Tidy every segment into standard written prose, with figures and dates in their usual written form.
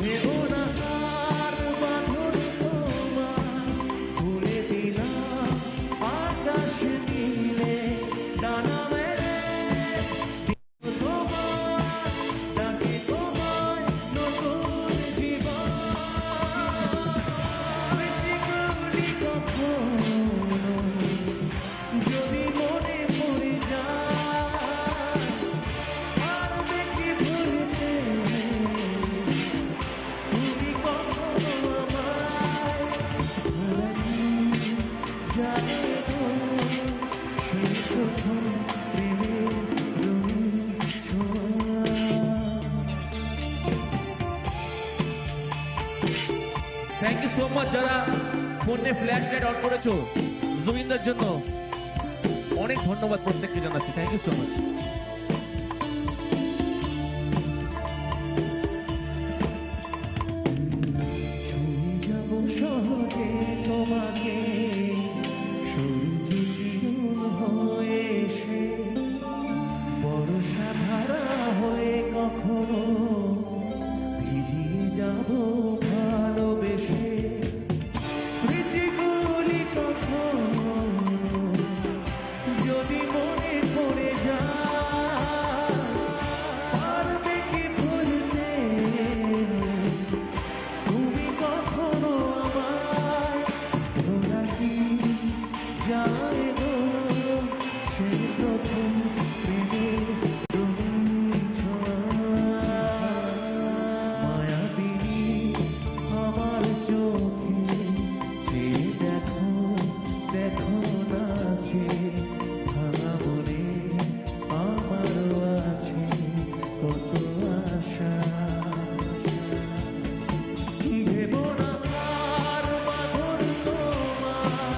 ভেবো না আর বাঁধন তোমার, খুলে দিলাম আকাশ নীলে ডানা মেলে, তোমার ডাকে তোমায় নতুন জীবন। স্মৃতিগুলি কখনো যদি মনে পড়ে যায়, পারবে কি ভুলতে তুমি কখনো আমায়? ভোলা কি যায় গো সেই প্রথম প্রেমের রঙিন ছোঁয়া। থ্যাংক ইউ সো মাচ যারা ফোনে ফ্ল্যাশ লাইট অন করেছো জুবিনদার জন্য, অনেক ধন্যবাদ প্রত্যেককে জানাচ্ছি। Thank you so much. ছুঁয়ে যাব সহজে তোমাকে সূর্যকিরণ হয়ে এসে, বর্ষা ধারা হয়ে কখনো ভিজিয়ে যাব ভালোবেসে। স্মৃতিগুলি কখনো যদি মনে পড়ে যায়, পারবে কি ভুলতে তুমি কখনো আমায়? ভোলা কি যায় গো সেই প্রথম প্রেমের রঙিন ছোঁয়া। মায়াবিনী আমার চোখে চেয়ে দেখো, দেখো নাচে ভাঙা মনে আমারও আছে কত আশা। ভেবো না আর বাঁধন তোমার,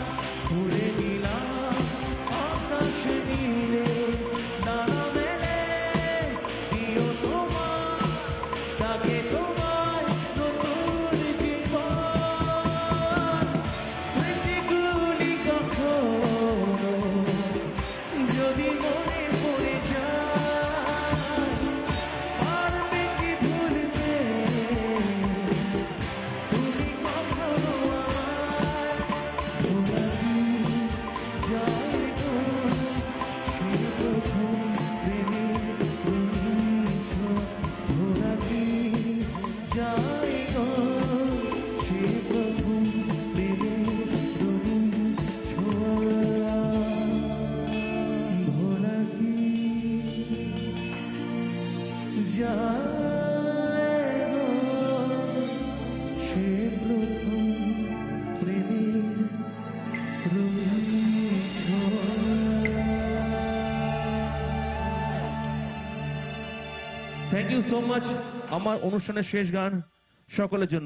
খুলে দিলাম আকাশ নীলে ডানা মেলে, দিও তোমার ডাকে তোমায় নতুন জীবন। স্মৃতিগুলি কখনো যদি মনে পড়ে যায়, পারবে কি ভুলতে তুমি কখনো আমায়? ভোলা কি যায় গো সেই প্রথম প্রেমের রঙিন ছোঁয়া। ভোলা কি যায় গো সেই প্রথম প্রেমের রঙিন ছোঁয়া। ভোলা কি যায় গো সে প্রথম প্রেমের রঙিন ছোঁয়া। Thank you so much. আমার অনুষ্ঠানের শেষ গান সকলের জন্য।